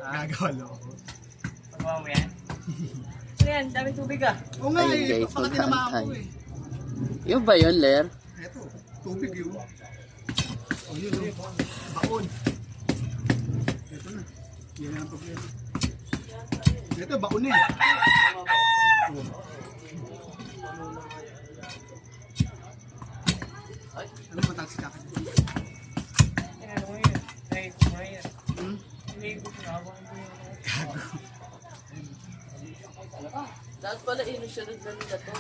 Gagawa loko. Pagawa mo yan? Ano yan? Dami tubig ah. Oo nga Ayun, eh, guys, baka tinamaan ko maghaantay. eh. Yung ba yun, Ler? Eto, tubig yun. O yun o, baon. Ito na, yan ang problema. Ito, baon eh. Ano ba taxi ka? Ano mo yun? Ay, kumain. Hindi ko sinabang ko yung Dapat pala inusunod na nila to.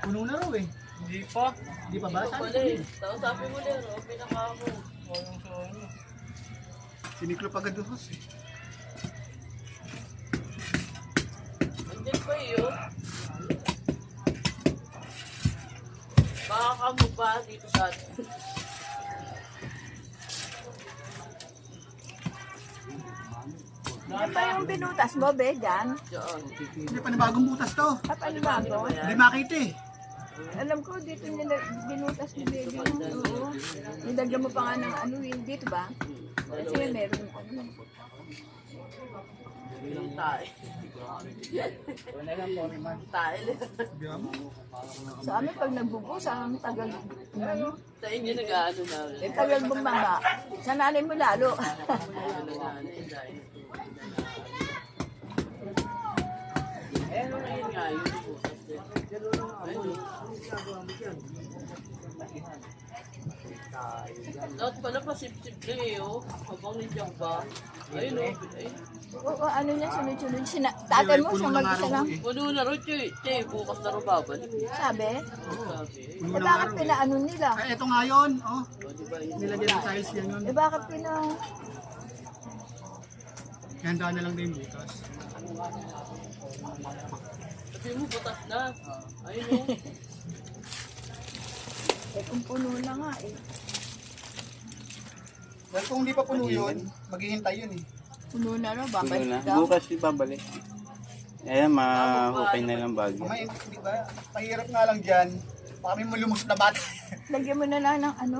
Puno na raw eh. Hindi pa. Di pa ba? Saan Pala eh. Tapos sabi mo, Ler, o pinaka mo. Walang sono. Siniklop agad doon eh. Andyan pa yun. Baka ka mo ba dito sa atin? Yan ba yung binutas mo, be, dyan? Diyan. Hindi, panibagong butas to. At ano ba mo? Hindi makita eh. Alam ko, dito nila binutas ni baby. Oo. Nilagyan mo pa nga ng ano yun. Dito ba? Kasi meron ano. Yung tae. Wala lang po naman. Tae. Sa amin, pag nagbubus, ang tagal. Ano? Sa inyo nag-ano na. Eh, tagal bumaba. Sa nanay mo lalo. Eh, ano ngayon nga yun? Lahat pala pasip-sip na eh, oh. Habang nandiyan ba? Ayun, oh. Ay, Oo, ano niya, sunod-sunod. Tatay mo, siya mag-isa lang. puno na rin, che. Bukas na rin babalik. Sabi? Sabi. Eh, bakit pinaano nila? Ay, eto nga yun. Oh, O, diba yun? nilagyan ng tiles yan yun. Eh, bakit Handa na lang din butas. Sabi mo, butas na. Ayun, oh. Eh, kung puno na nga eh. Dahil kung hindi pa puno yun, maghihintay yun eh. Puno na rin, Puno babalik na. daw. Bukas ibabalik. Ayan, mahukay na lang bagyo. Mamaya, hindi ba? Mahirap nga lang dyan. Baka may malumos na bata. Lagyan mo na lang ng ano.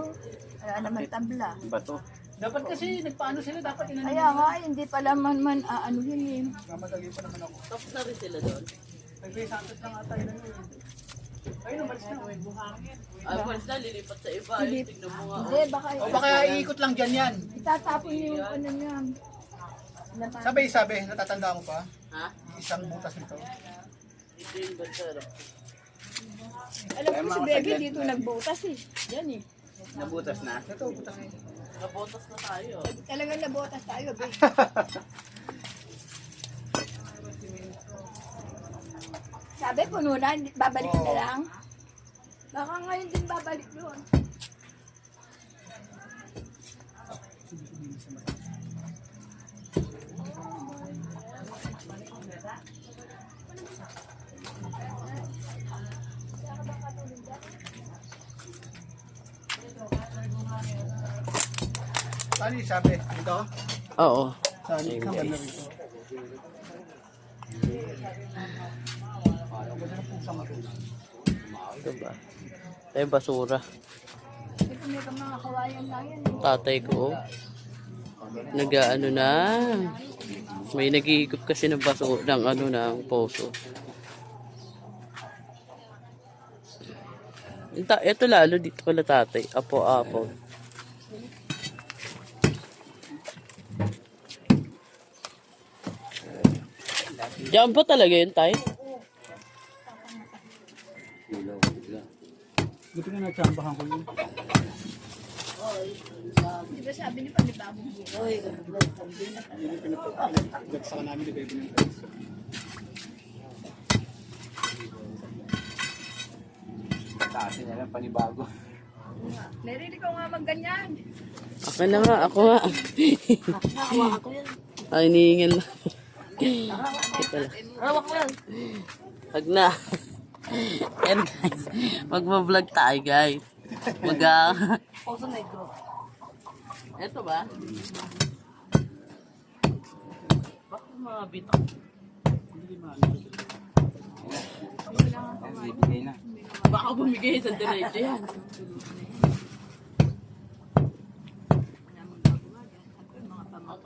Wala naman tabla. Bato. Dapat kasi nagpaano sila, dapat inanong. Kaya nga, hindi pala man ano yun eh. Mamadali pa naman ako. Tapos na rin sila doon. Nag-Bay Santos lang ata yun. Ayun, umalis na. Ay, once na, lilipat sa iba. Ay, tignan mo nga. Hindi, baka O baka iikot lang dyan yan. itatapon niyo yung ano niya. Sabi, natatanda mo pa? Ha? Isang butas nito. Ito yung bansara. Alam ko si Bebe dito nagbutas eh. Yan eh. Nabutas na. Ito, butas nito. Nabotas na tayo. Talagang nabutas tayo, Bebe. Sabi, puno na, babalik na lang. Baka ngayon din babalik doon. Saan sabi? Ito? Oo. Saan? Saan na rito? Ito ba? Ito yung basura. Dito may mga kawayan lang yan eh. Tatay ko. Nag-ano na. May nag-iikot kasi ng baso ng ano ng poso. Ito lalo dito pala tatay. Apo-apo. Diyan ba talaga yun tayo? Buti nga natsambahan ko yun. Di ba sabi ni panibagong buhay? Gagsakan namin ni Bebe ng Taasin na lang, panibago. Narinig ko nga magganyan. Ako na nga, ako nga. Ay, hinihingal lang. Ito lang. Hawak mo yan. Wag na. Yan guys, magbablog tayo guys. Poso negro. Ito ba? Bakit mga bitak? Bibigay na. Baka bumigay sa diretso yan.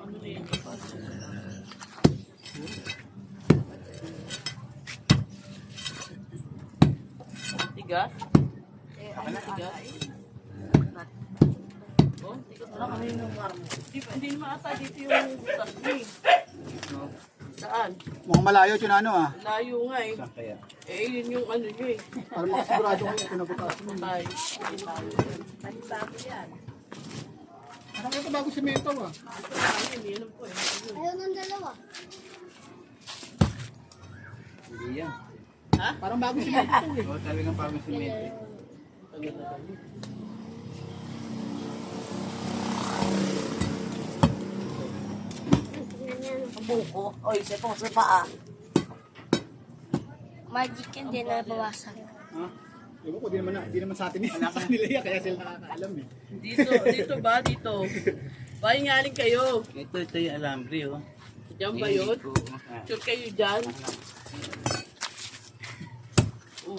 Ano na Tigas? Tigas? Oh, tigas na lang. Hindi naman ata dito yung butas mo eh. Saan? Mukhang malayo yun ano ah. Layo nga eh. Saan kaya? Eh, yun yung ano nyo eh. Para makasigurado kayo pinabutas mo. Ay, Ano ito bago semento ah? yun po eh. Ayaw ng dalawa. Hindi yan. Parang bago semento ito eh. Oo, talagang pagong simento. Ang buko. Oy, isa pong sa paa. Magic yan, di na bawasan. Ha? Ewan ko, di naman sa atin eh. Sa kanila yan, kaya sila nakakaalam eh. Dito ba? Dito. Pahingaling kayo. Ito yung alambre, oh. Diyan ba yun? Oo. Sure kayo dyan? Oh.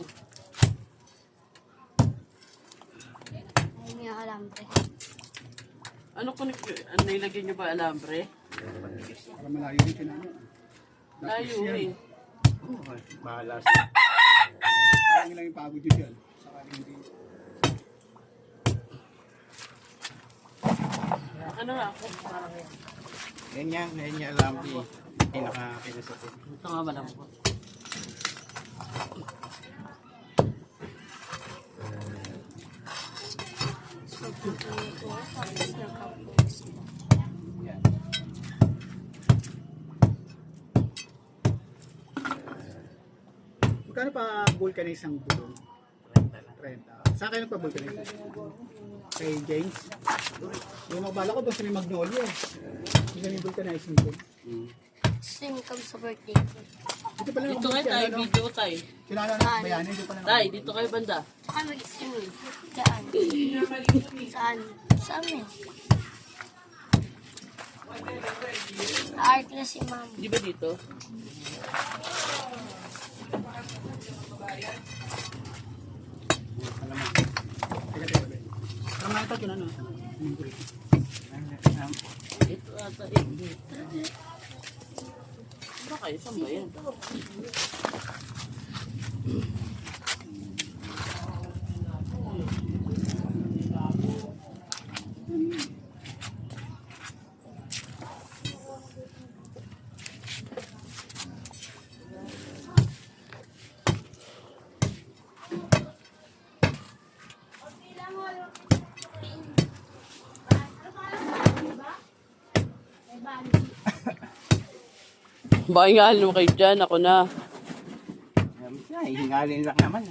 Ay, may alambre. Ano nilagyan nyo ba alambre? Para malayo rin yun ano. Layo eh. Bahala siya. Parang lang yung pagod yun yan. Saka hindi. Ano nga ako? Ganyan yung alambre. Pinaka-pinasakit. Ito nga ba lang po? Magkano pa vulcanize ang bulong? 30. Saan kayo nagpa-vulcanize? Kay James? Yung mabala ko doon sa may Magnolia eh. Yung ganyung vulcanizing doon. Same come sa birthday. Dito pala Dito nga tayo, video tayo. Sinala na bayani, dito pala. Tay, dito kayo banda. Saka mag-swimming. Saan? Saan? Sa amin. Art na si ma'am. Di ba dito? Teka, teka, teka. Parang nakita ko na ano. Ito ata eh. Ba kayo? Saan ba yan? Bahingahan mo kayo dyan, ako na. Hihingalin lang naman.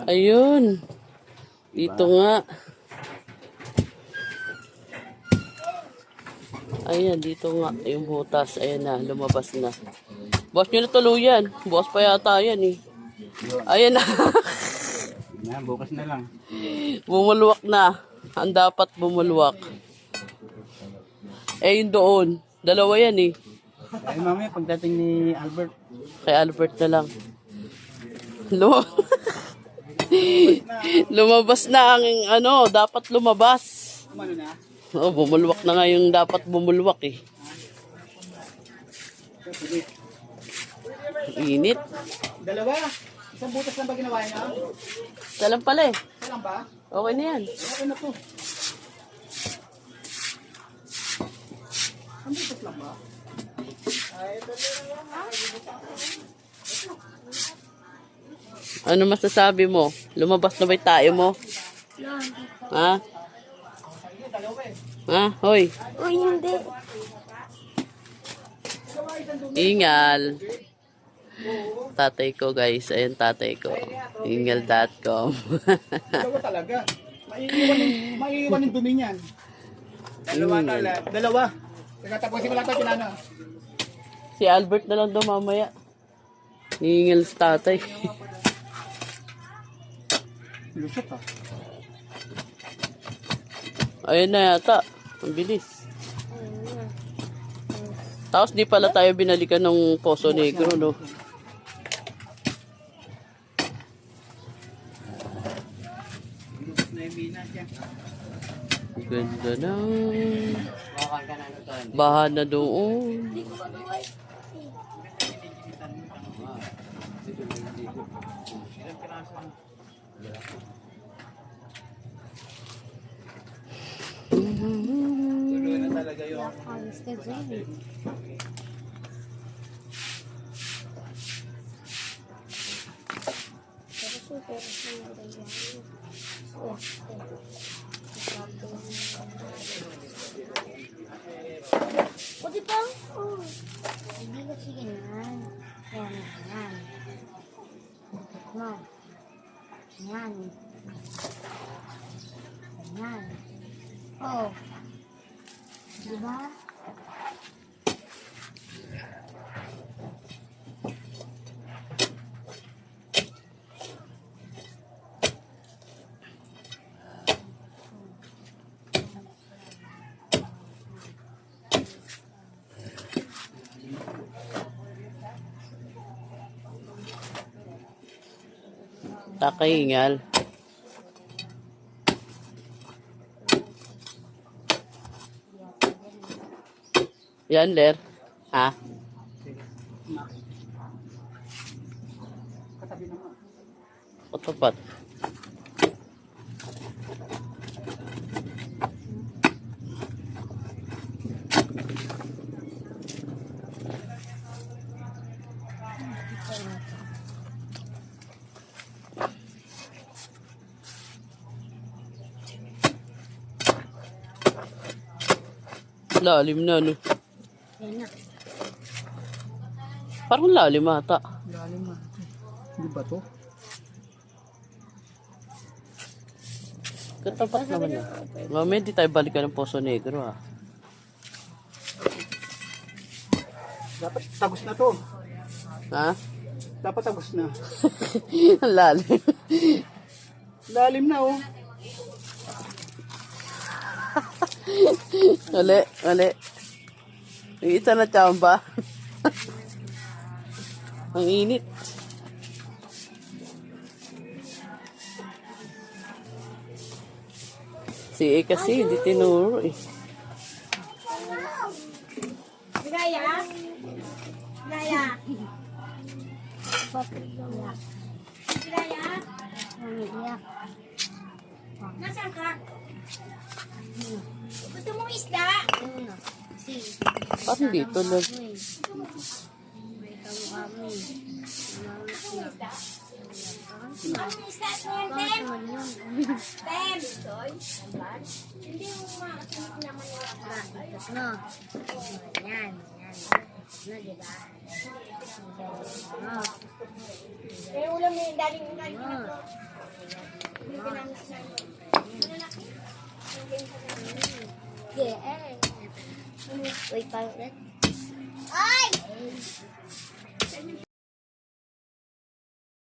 Ayun. Dito nga. Ayan, dito nga. Yung butas. Ayan na, lumabas na. Bukas nyo na tuluyan. Bukas pa yata yan eh. Ayan na. Yan, bukas na lang. Bumulwak na. Ang dapat bumulwak. Eh, yun doon. Dalawa yan eh. Ay, mamaya pagdating ni Albert. Kay Albert na lang. Lumabas na ang ano, dapat lumabas. Ano na? Oh, bumulwak na nga yung dapat bumulwak eh. Init. Dalawa. Isang butas lang ba ginawa niya? Salam pala eh. Isa lang ba? Okay na yan. Okay na to. Ang butas lang ba? Ano masasabi mo? Lumabas na ba yung tayo mo? Ha? Ha? Hoy. Uy, hindi. Ingal. Tatay ko guys. Ayan tatay ko. Ingal.com. Dalawa talaga. Maiiwan yung dumi niyan. Dalawa talaga. Dalawa. Teka, tapusin ko lang ito, kinano. Si Albert na lang daw mamaya. Ingal sa tatay. Lusot ha. Ayun na yata. Ang bilis. Tapos di pala tayo binalikan ng Poso Negro, no? Lubos na yung binas yan. Ganda ng bahan na doon. Tuloy na talaga yung O, di ba? Oh. Hindi kasi ganyan. Yan, yan. No. Yan. Yan. Oh. Di ba? Takahingal. Yan, Ler. Ha? katabi naman. Otopat. Lalim na, no? Yan na. Parang lalim ata. Lalim na. Hindi ba to? Katapat naman na. Mamaya di tayo balikan ng Poso Negro, ha? Dapat tagos na to. Ha? Dapat tagos na. Ang lalim. Lalim na oh. Mali, mali. Yung isa na tsamba. Ang init. Si E kasi hindi tinuro eh. Gaya? Gaya? Papiyak. Gaya? Umiiyak. Nasaan ka? Gusto mong isda? Yun na. Kasi, Parang dito lang. may kami. Anong isda mo yan, Tem? Tem! Hindi mo makakasama naman yung Ikot mo. Yan, yan. Ikot na, diba? Yan. Pero ulam mo yung daling ulam. Yeah. Wait, parang ulit. Ay!